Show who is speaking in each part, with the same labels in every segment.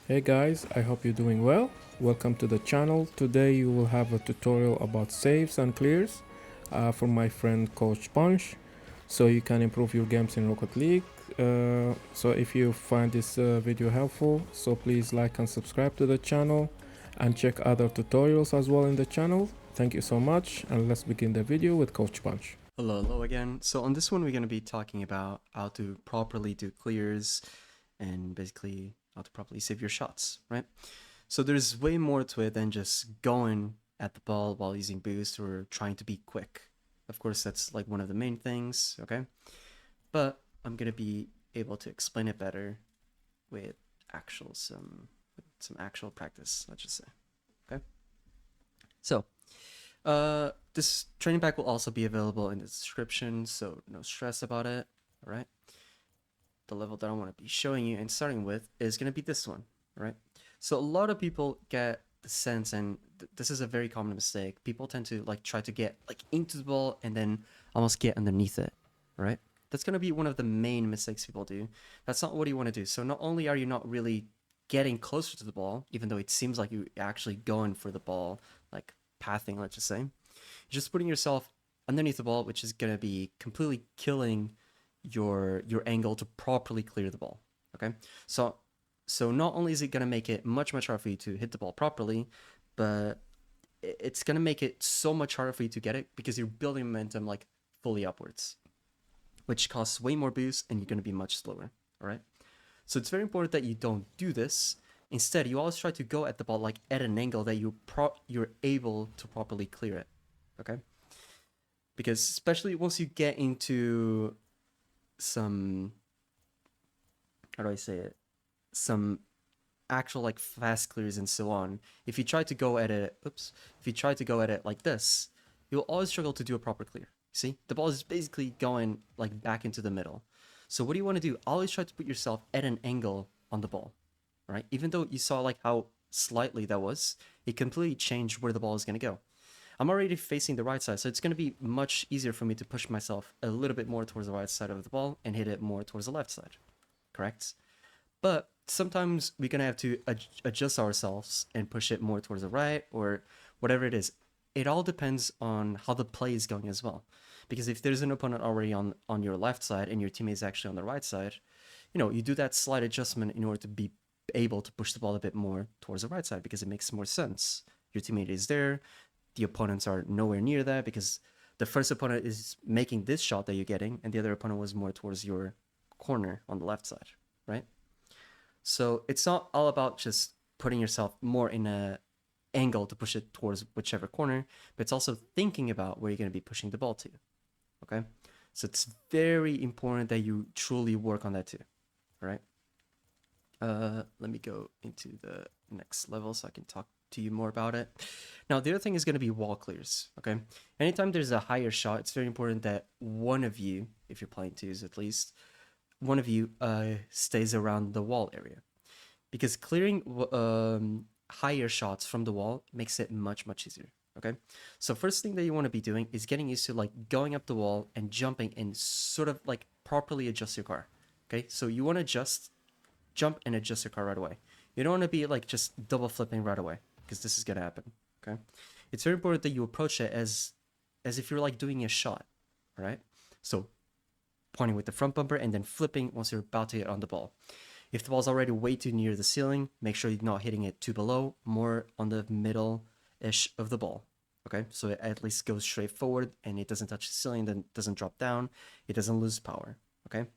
Speaker 1: Hey guys, I hope you're doing well. Welcome to the channel. Today you will have a tutorial about saves and clears from my friend Coach Punch, so you can improve your games in Rocket League. So if you find this video helpful, so please like and subscribe to the channel and check other tutorials as well in the channel. Thank you so much, and let's begin the video with Coach Punch.
Speaker 2: Hello again. So on this one, we're going to be talking about how to properly do clears and basically how to properly save your shots, right? So there's way more to it than just going at the ball while using boost or trying to be quick. Of course, that's like one of the main things, okay? But I'm going to be able to explain it better with some actual practice, let's just say. Okay? So, this training pack will also be available in the description, so no stress about it. All right. The level that I want to be showing you and starting with is going to be this one. All right. So a lot of people get the sense, and this is a very common mistake. People tend to like try to get like into the ball and then almost get underneath it. All right. That's going to be one of the main mistakes people do. That's not what you want to do. So not only are you not really getting closer to the ball, even though it seems like you're actually going for the ball, like pathing, let's just say, you're just putting yourself underneath the ball, which is going to be completely killing your angle to properly clear the ball. Okay, so not only is it going to make it much harder for you to hit the ball properly, but it's going to make it so much harder for you to get it because you're building momentum like fully upwards, which costs way more boost and you're going to be much slower. All right, so it's very important that you don't do this. Instead, you always try to go at the ball like at an angle that you're able to properly clear it. Okay, because especially once you get into some, how do I say it, some actual like fast clears and so on, if you try to go at it, if you try to go at it like this, you'll always struggle to do a proper clear. See, the ball is basically going like back into the middle. So what do you want to do? Always try to put yourself at an angle on the ball, right? Even though you saw like how slightly that was, it completely changed where the ball is going to go. I'm already facing the right side, so it's going to be much easier for me to push myself a little bit more towards the right side of the ball and hit it more towards the left side, correct? But sometimes we're going to have to adjust ourselves and push it more towards the right or whatever it is. It all depends on how the play is going as well. Because if there's an opponent already on your left side and your teammate is actually on the right side, you do that slight adjustment in order to be able to push the ball a bit more towards the right side because it makes more sense. Your teammate is there, the opponents are nowhere near that because the first opponent is making this shot that you're getting, and the other opponent was more towards your corner on the left side, right? So it's not all about just putting yourself more in a angle to push it towards whichever corner, but it's also thinking about where you're going to be pushing the ball to. Okay, so it's very important that you truly work on that too. All right. Let me go into the next level so I can talk to you more about it. Now, the other thing is going to be wall clears, okay? Anytime there's a higher shot, it's very important that one of you, if you're playing twos at least, one of you stays around the wall area. Because clearing higher shots from the wall makes it much easier, okay? So first thing that you want to be doing is getting used to like going up the wall and jumping and sort of like properly adjust your car, okay? So you want to just jump and adjust your car right away. You don't want to be like just double flipping right away because this is gonna happen. Okay, it's very important that you approach it as if you're like doing a shot. All right, so pointing with the front bumper and then flipping once you're about to hit on the ball. If the ball's already way too near the ceiling, make sure you're not hitting it too below, more on the middle-ish of the ball. Okay, so it at least goes straight forward and it doesn't touch the ceiling, then doesn't drop down, it doesn't lose power. Okay,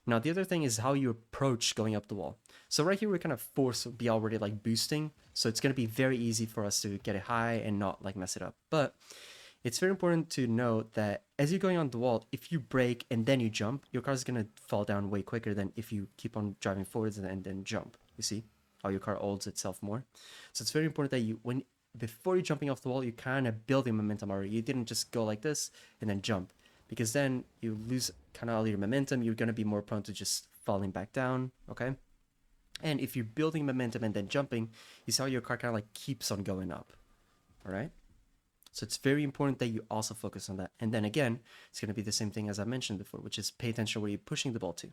Speaker 2: now the other thing is how you approach going up the wall. So right here we're kind of forced to be already like boosting, so it's going to be very easy for us to get it high and not like mess it up. But it's very important to note that as you're going on the wall, if you brake and then you jump, your car is going to fall down way quicker than if you keep on driving forwards and then jump. You see how your car holds itself more? So it's very important that before you're jumping off the wall, you kind of building momentum already. You didn't just go like this and then jump, because then you lose kind of all your momentum. You're going to be more prone to just falling back down, okay? And if you're building momentum and then jumping, you see how your car kind of like keeps on going up, all right? So it's very important that you also focus on that. And then again, it's going to be the same thing as I mentioned before, which is pay attention where you're pushing the ball to.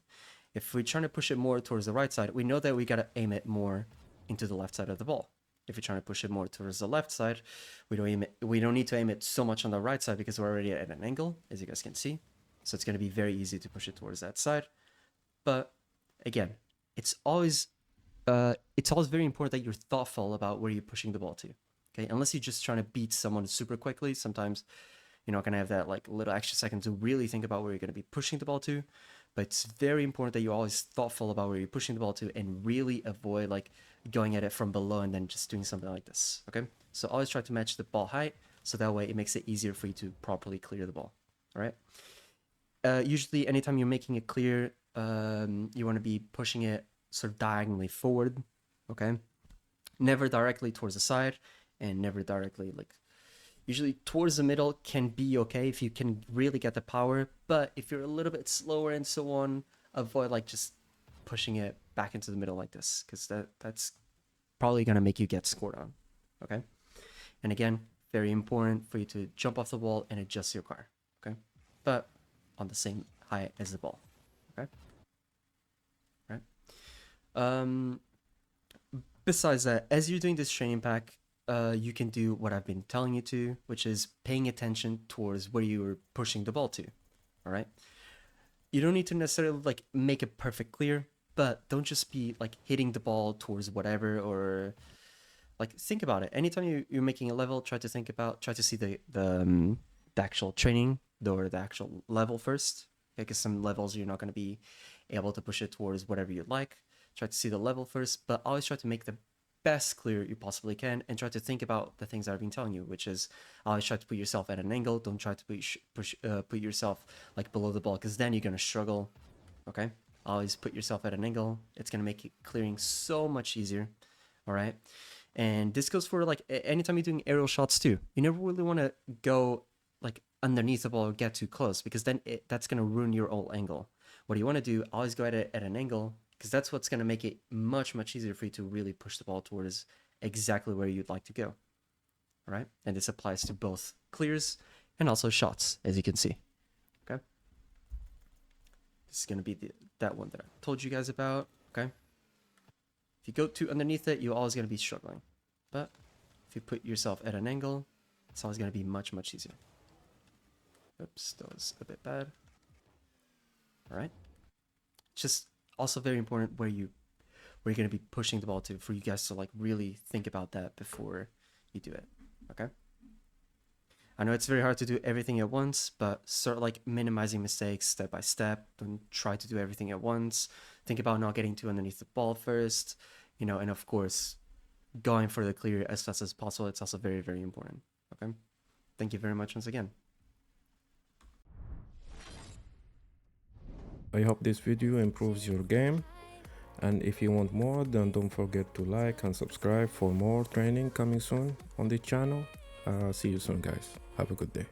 Speaker 2: If we're trying to push it more towards the right side, we know that we got to aim it more into the left side of the ball. If you're trying to push it more towards the left side, we don't need to aim it so much on the right side because we're already at an angle, as you guys can see. So it's going to be very easy to push it towards that side. But again, it's always very important that you're thoughtful about where you're pushing the ball to. Okay, unless you're just trying to beat someone super quickly, sometimes you're not going to have that like little extra second to really think about where you're going to be pushing the ball to. But it's very important that you're always thoughtful about where you're pushing the ball to and really avoid like going at it from below and then just doing something like this. Okay, so always try to match the ball height, so that way it makes it easier for you to properly clear the ball. All right. Usually, anytime you're making it clear, you want to be pushing it sort of diagonally forward. Okay, never directly towards the side, and never directly like. Usually towards the middle can be okay if you can really get the power, but if you're a little bit slower and so on, avoid like just pushing it back into the middle like this, because that's probably going to make you get scored on. Okay, and again, very important for you to jump off the ball and adjust your car. Okay, but on the same height as the ball. Okay, right. Besides that, as you're doing this training pack, you can do what I've been telling you to, which is paying attention towards where you're pushing the ball to. All right, you don't need to necessarily like make it perfect clear, but don't just be like hitting the ball towards whatever, or like think about it. Anytime you're making a level, try to see the actual training or the actual level first. Because some levels you're not going to be able to push it towards whatever you like. Try to see the level first, but always try to make the best clear you possibly can, and try to think about the things I've been telling you, which is always try to put yourself at an angle. Don't try to put yourself like below the ball, because then you're gonna struggle. Okay, always put yourself at an angle. It's gonna make clearing so much easier. All right, and this goes for like anytime you're doing aerial shots too. You never really want to go like underneath the ball or get too close, because then that's gonna ruin your whole angle. What you want to do, always go at it at an angle, because that's what's going to make it much easier for you to really push the ball towards exactly where you'd like to go. All right, and this applies to both clears and also shots, as you can see. Okay, this is going to be that one that I told you guys about. Okay, if you go too underneath it, you're always going to be struggling, but if you put yourself at an angle, it's always going to be much easier. Oops, that was a bit bad. All right, just also very important where you're going to be pushing the ball to, for you guys to like really think about that before you do it. Okay, I know it's very hard to do everything at once, but start like minimizing mistakes step by step. Don't try to do everything at once. Think about not getting too underneath the ball first, you know, and of course going for the clear as fast as possible. It's also very important. Okay, thank you very much once again.
Speaker 1: I hope this video improves your game, and if you want more, then don't forget to like and subscribe for more training coming soon on the channel. See you soon, guys. Have a good day.